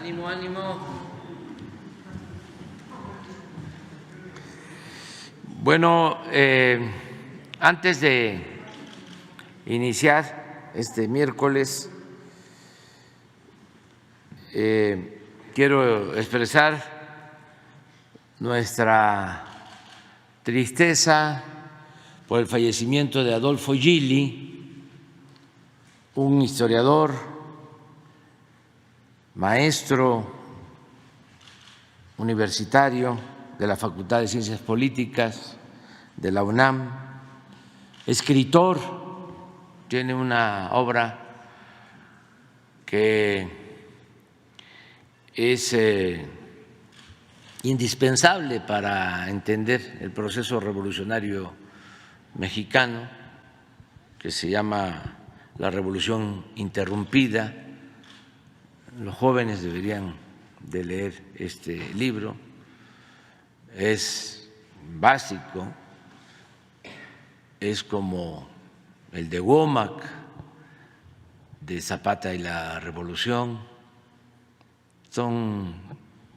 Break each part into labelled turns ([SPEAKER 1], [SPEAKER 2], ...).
[SPEAKER 1] Ánimo, ánimo. Bueno, antes de iniciar este miércoles, quiero expresar nuestra tristeza por el fallecimiento de Adolfo Gili, un historiador, maestro universitario de la Facultad de Ciencias Políticas de la UNAM, escritor, tiene una obra que es indispensable para entender el proceso revolucionario mexicano, que se llama La Revolución Interrumpida. Los jóvenes deberían de leer este libro, es básico, es como el de Womack, de Zapata y la Revolución. Son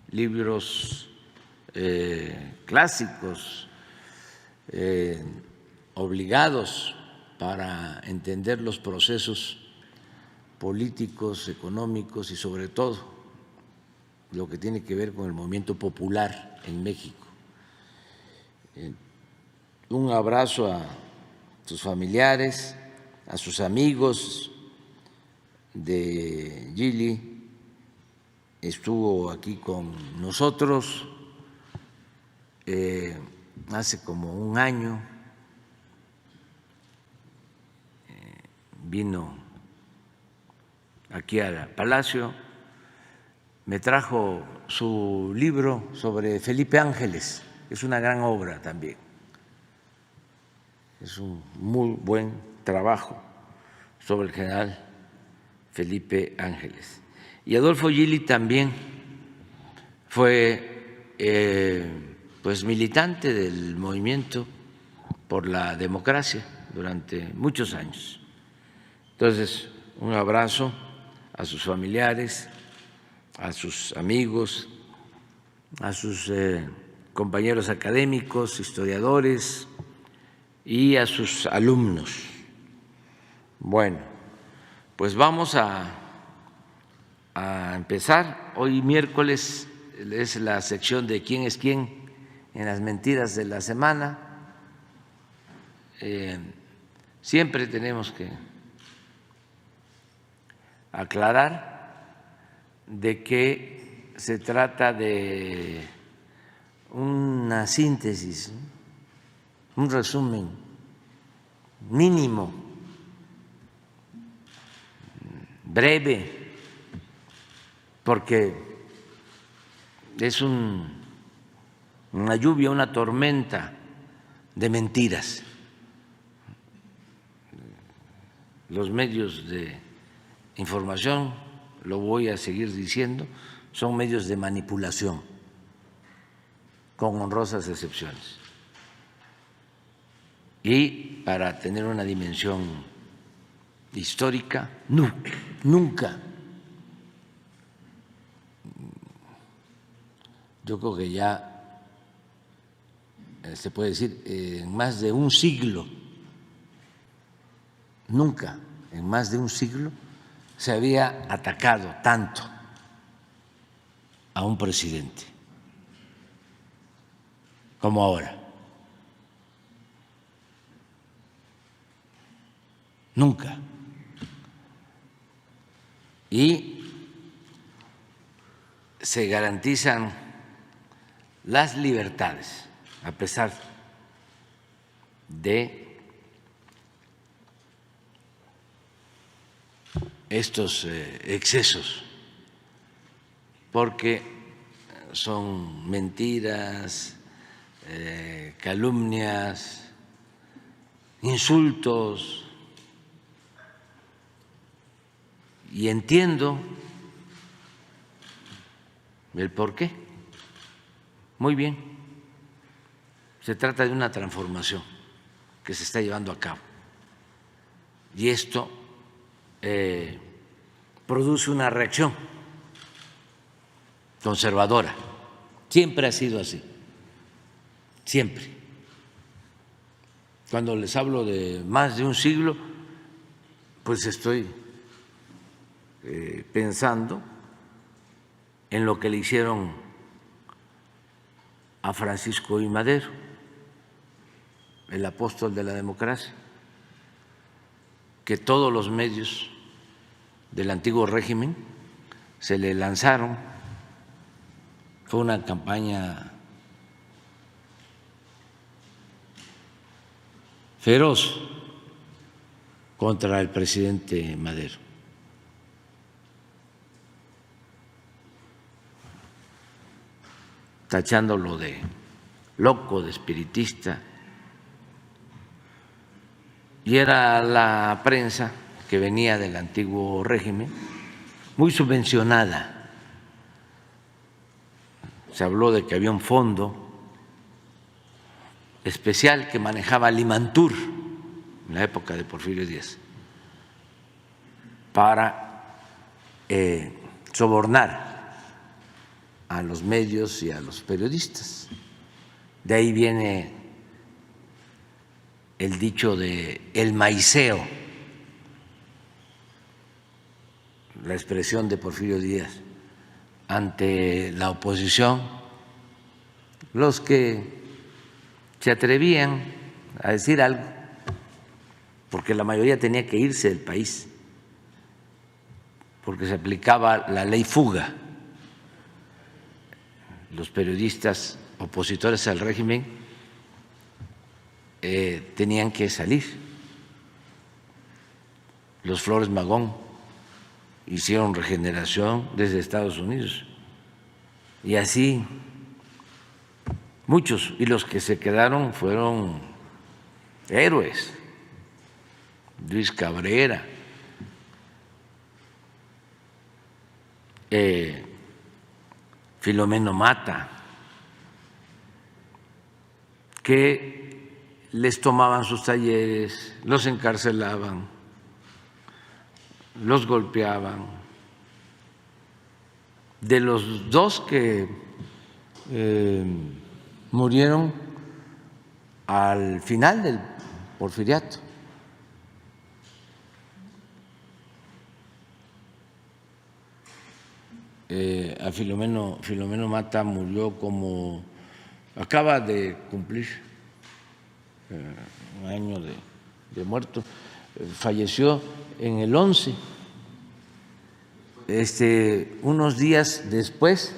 [SPEAKER 1] libros clásicos, obligados para entender los procesos políticos, económicos y sobre todo lo que tiene que ver con el movimiento popular en México. Un abrazo a sus familiares, a sus amigos de Gili. Estuvo aquí con nosotros hace como un año, vino aquí al Palacio, me trajo su libro sobre Felipe Ángeles, es una gran obra también, es un muy buen trabajo sobre el general Felipe Ángeles. Y Adolfo Gili también fue pues militante del movimiento por la democracia durante muchos años. Entonces, un abrazo a sus familiares, a sus amigos, a sus compañeros académicos, historiadores y a sus alumnos. Bueno, pues vamos a empezar. Hoy miércoles es la sección de quién es quién en las mentiras de la semana. Siempre tenemos que aclarar de que se trata de una síntesis, un resumen mínimo, breve, porque es una lluvia, una tormenta de mentiras. Los medios de información, lo voy a seguir diciendo, son medios de manipulación, con honrosas excepciones. Y para tener una dimensión histórica, nunca, yo creo que ya se puede decir, en más de un siglo, nunca en más de un siglo se había atacado tanto a un presidente como ahora. Nunca. Y se garantizan las libertades a pesar de estos excesos, porque son mentiras, calumnias, insultos, y entiendo el por qué. Muy bien, se trata de una transformación que se está llevando a cabo, y esto produce una reacción conservadora. Siempre ha sido así, siempre. Cuando les hablo de más de un siglo, pues estoy pensando en lo que le hicieron a Francisco I. Madero, el apóstol de la democracia, que todos los medios del antiguo régimen se le lanzaron. Fue una campaña feroz contra el presidente Madero. Tachándolo de loco, de espiritista. Y era la prensa que venía del antiguo régimen muy subvencionada. Se habló de que había un fondo especial que manejaba Limantur en la época de Porfirio Díaz para sobornar a los medios y a los periodistas. De ahí viene el dicho de el maiceo, la expresión de Porfirio Díaz ante la oposición, los que se atrevían a decir algo, porque la mayoría tenía que irse del país, porque se aplicaba la ley fuga. Los periodistas opositores al régimen tenían que salir. Los Flores Magón hicieron regeneración desde Estados Unidos y así muchos, y los que se quedaron fueron héroes. Luis Cabrera, Filomeno Mata, que les tomaban sus talleres, los encarcelaban, los golpeaban. De los dos que murieron al final del porfiriato, a Filomeno Mata murió como acaba de cumplir un año de muerto, falleció en el 11, unos días después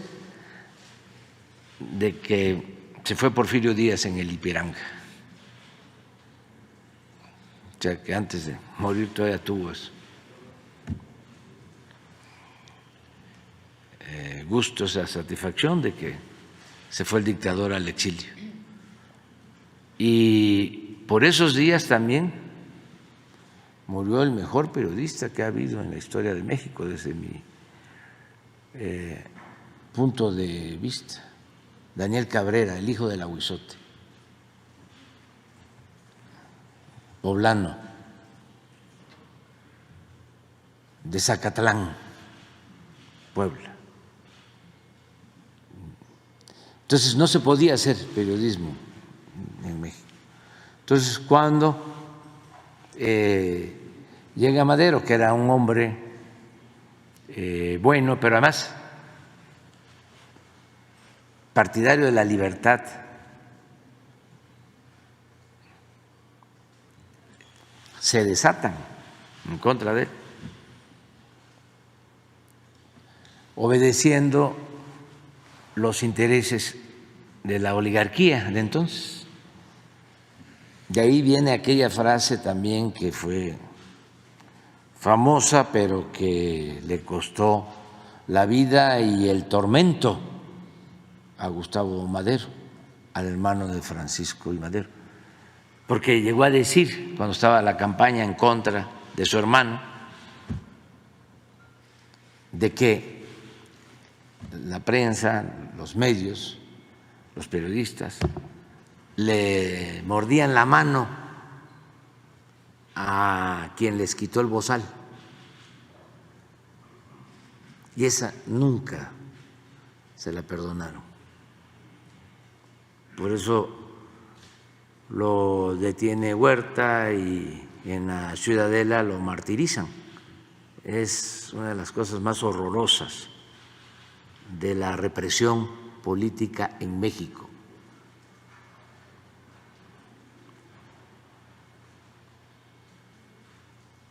[SPEAKER 1] de que se fue Porfirio Díaz en el Ipiranga. O sea que antes de morir todavía tuvo eso. Gusto, esa satisfacción de que se fue el dictador al exilio. Y por esos días también murió el mejor periodista que ha habido en la historia de México desde mi punto de vista, Daniel Cabrera, el hijo del Ahuizote, poblano de Zacatlán, Puebla. Entonces no se podía hacer periodismo en México. Entonces cuando llega Madero, que era un hombre bueno, pero además partidario de la libertad, se desatan en contra de él, obedeciendo los intereses de la oligarquía de entonces. De ahí viene aquella frase también que fue famosa, pero que le costó la vida y el tormento a Gustavo Madero, al hermano de Francisco I. Madero, porque llegó a decir, cuando estaba la campaña en contra de su hermano, de que la prensa, los medios, los periodistas le mordían la mano a quien les quitó el bozal, y esa nunca se la perdonaron. Por eso lo detiene Huerta y en la Ciudadela lo martirizan. Es una de las cosas más horrorosas de la represión política en México.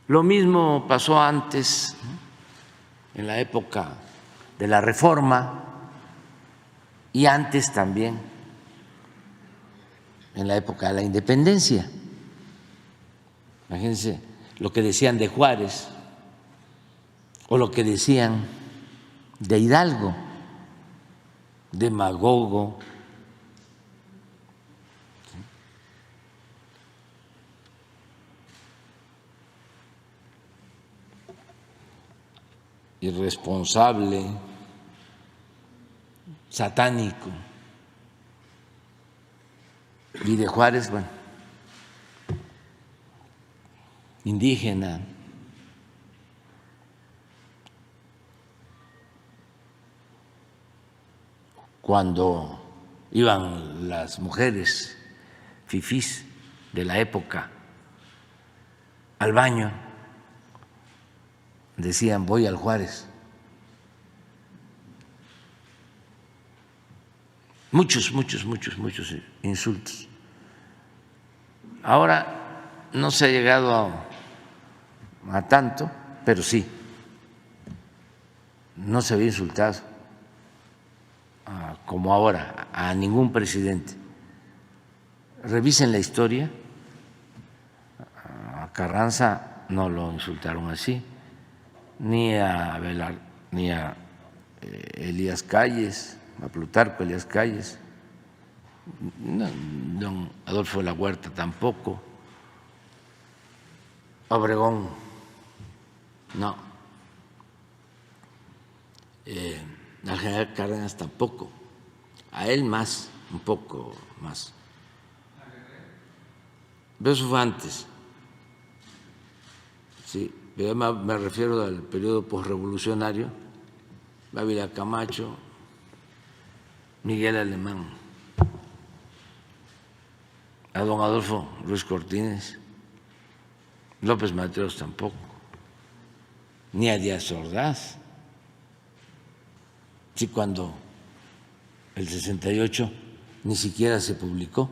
[SPEAKER 1] Lo mismo pasó antes, en la época de la Reforma y antes también, en la época de la Independencia. Imagínense lo que decían de Juárez o lo que decían de Hidalgo, demagogo, irresponsable, satánico. Y de Juárez, bueno, indígena. Cuando iban las mujeres fifís de la época al baño, decían voy al Juárez. Muchos insultos. Ahora no se ha llegado a tanto, pero sí, no se había insultado como ahora a ningún presidente. Revisen la historia, a Carranza no lo insultaron así, ni a Elías Calles, a Plutarco Elías Calles, no, don Adolfo de la Huerta tampoco, Obregón no, al general Cárdenas tampoco, a él más, un poco más. Pero eso fue antes, sí, pero me refiero al periodo posrevolucionario, Ávila Camacho, Miguel Alemán, a don Adolfo Ruiz Cortines, López Mateos tampoco, ni a Díaz Ordaz. Sí, cuando el 68 ni siquiera se publicó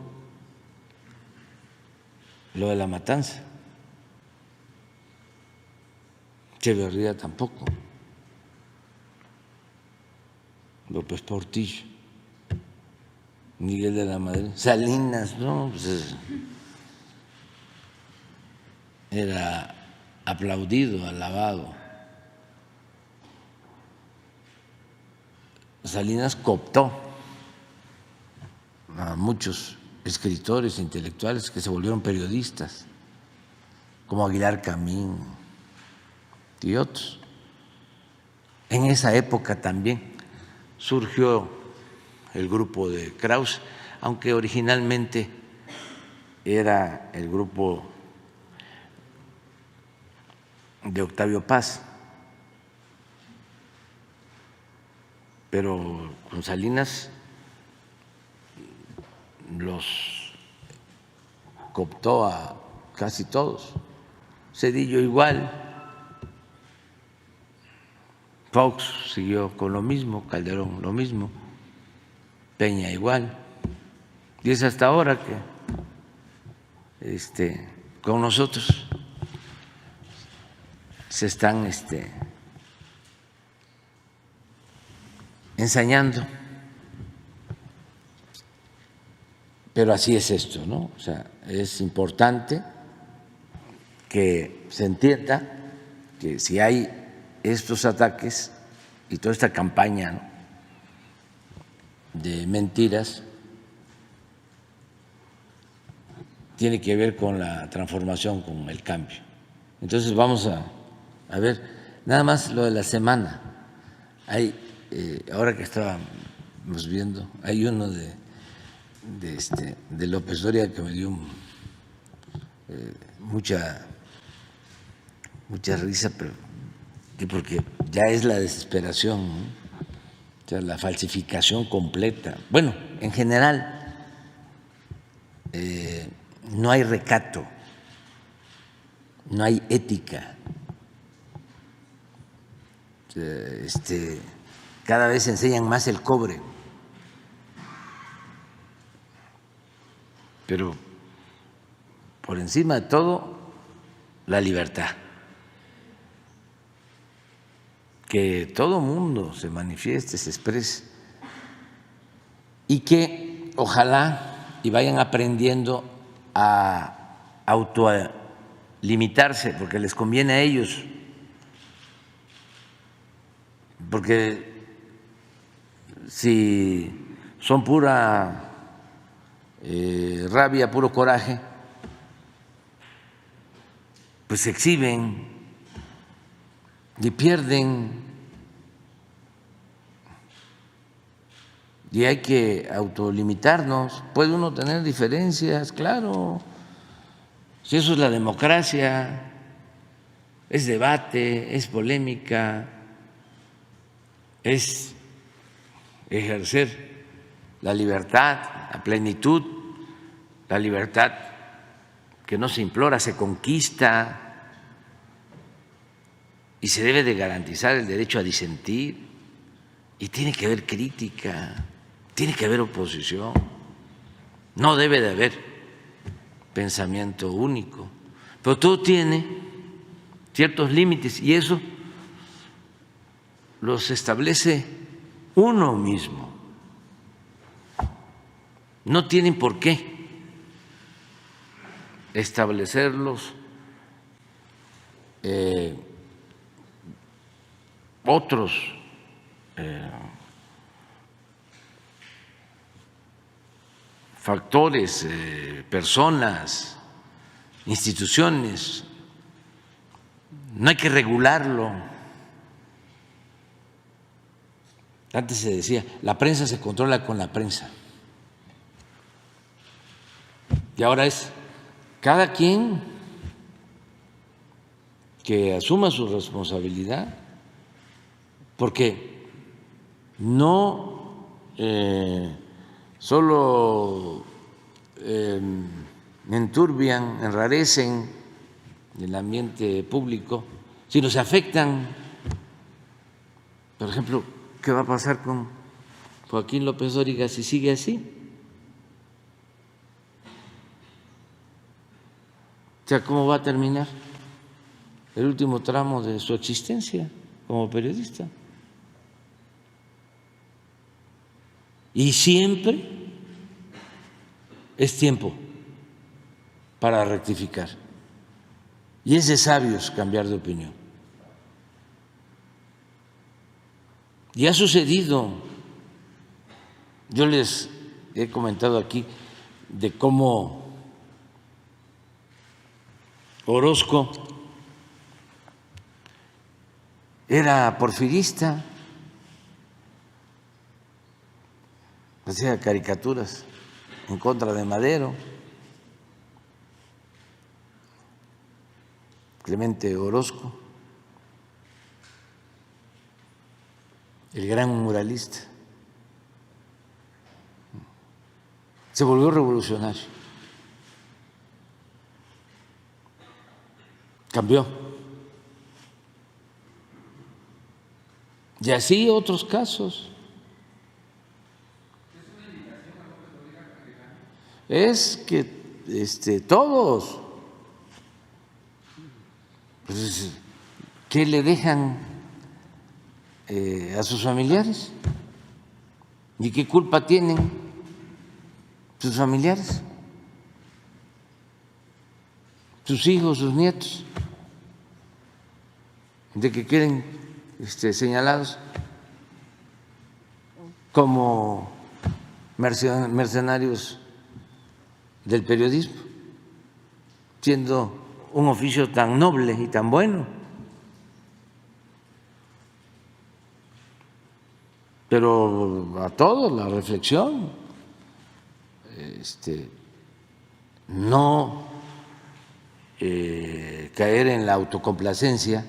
[SPEAKER 1] lo de la matanza. Echeverría tampoco, López Portillo, Miguel de la Madrid, Salinas, no, pues era aplaudido, alabado. Salinas cooptó a muchos escritores intelectuales que se volvieron periodistas, como Aguilar Camín y otros. En esa época también surgió el grupo de Krause, aunque originalmente era el grupo de Octavio Paz, pero con Salinas los cooptó a casi todos. Zedillo igual, Fox siguió con lo mismo, Calderón lo mismo, Peña igual, y es hasta ahora que con nosotros se están ensañando. Pero así es esto, ¿no? O sea, es importante que se entienda que si hay estos ataques y toda esta campaña, ¿no?, de mentiras, tiene que ver con la transformación, con el cambio. Entonces vamos a ver, nada más lo de la semana. Hay, ahora que estábamos viendo, hay uno de López Dóriga que me dio mucha risa, pero porque ya es la desesperación, ¿no?, O sea, la falsificación completa. Bueno, en general no hay recato, no hay ética. Cada vez enseñan más el cobre, pero por encima de todo la libertad. Que todo mundo se manifieste, se exprese y que ojalá y vayan aprendiendo a autolimitarse, porque les conviene a ellos, porque si son pura rabia, puro coraje, pues se exhiben y pierden, y hay que autolimitarnos. Puede uno tener diferencias, claro, si eso es la democracia, es debate, es polémica, es ejercer la libertad a plenitud, la libertad que no se implora, se conquista. Y se debe de garantizar el derecho a disentir, y tiene que haber crítica, tiene que haber oposición, no debe de haber pensamiento único, pero todo tiene ciertos límites y eso los establece uno mismo, no tienen por qué establecerlos otros factores, personas, instituciones. No hay que regularlo. Antes se decía, la prensa se controla con la prensa. Y ahora es cada quien que asuma su responsabilidad, porque no solo enturbian, enrarecen el ambiente público, sino se afectan. Por ejemplo, ¿qué va a pasar con Joaquín López Dóriga si sigue así? O sea, ¿cómo va a terminar el último tramo de su existencia como periodista? Y siempre es tiempo para rectificar. Y es de sabios cambiar de opinión. Y ha sucedido. Yo les he comentado aquí de cómo Orozco era porfirista, hacía caricaturas en contra de Madero. Clemente Orozco, el gran muralista, se volvió revolucionario, cambió. Y así otros casos. Es que todos, pues, ¿qué le dejan a sus familiares? ¿Y qué culpa tienen sus familiares, sus hijos, sus nietos, de que queden señalados como mercenarios del periodismo, siendo un oficio tan noble y tan bueno? Pero a todos la reflexión, no caer en la autocomplacencia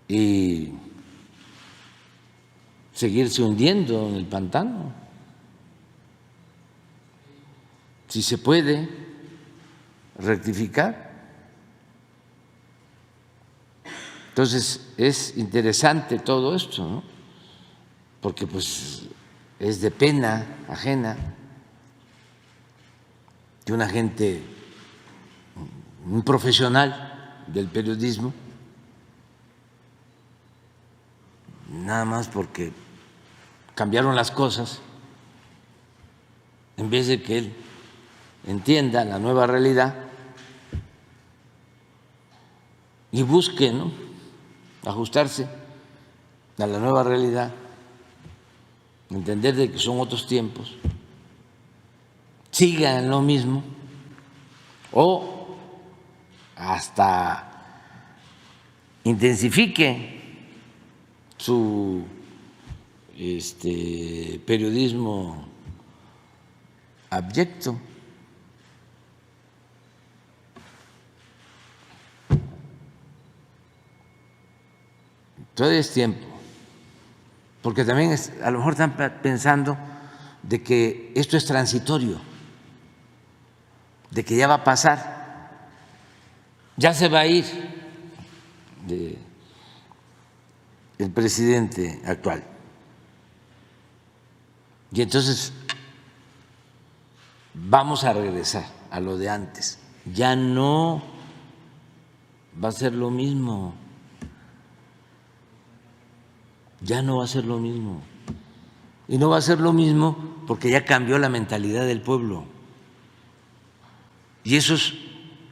[SPEAKER 1] y seguirse hundiendo en el pantano. Si se puede rectificar. Entonces es interesante todo esto, ¿no? Porque pues es de pena ajena que una gente, un profesional del periodismo, nada más porque cambiaron las cosas, en vez de que él entienda la nueva realidad y busque, ¿no?, ajustarse a la nueva realidad, entender de que son otros tiempos, siga en lo mismo o hasta intensifique su periodismo abyecto. Todavía es tiempo, porque también a lo mejor están pensando de que esto es transitorio, de que ya va a pasar, ya se va a ir el presidente actual. Y entonces vamos a regresar a lo de antes. Ya no va a ser lo mismo. Ya no va a ser lo mismo. Y no va a ser lo mismo porque ya cambió la mentalidad del pueblo. Y eso es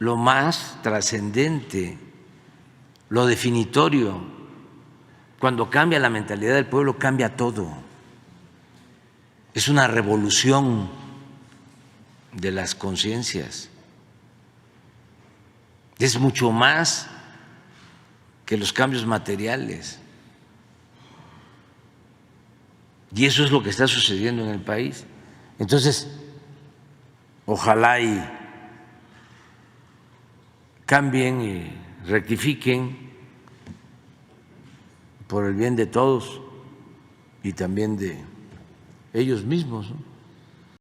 [SPEAKER 1] lo más trascendente, lo definitorio. Cuando cambia la mentalidad del pueblo, cambia todo. Es una revolución de las conciencias. Es mucho más que los cambios materiales. Y eso es lo que está sucediendo en el país. Entonces, ojalá y cambien y rectifiquen por el bien de todos y también de ellos mismos, ¿no?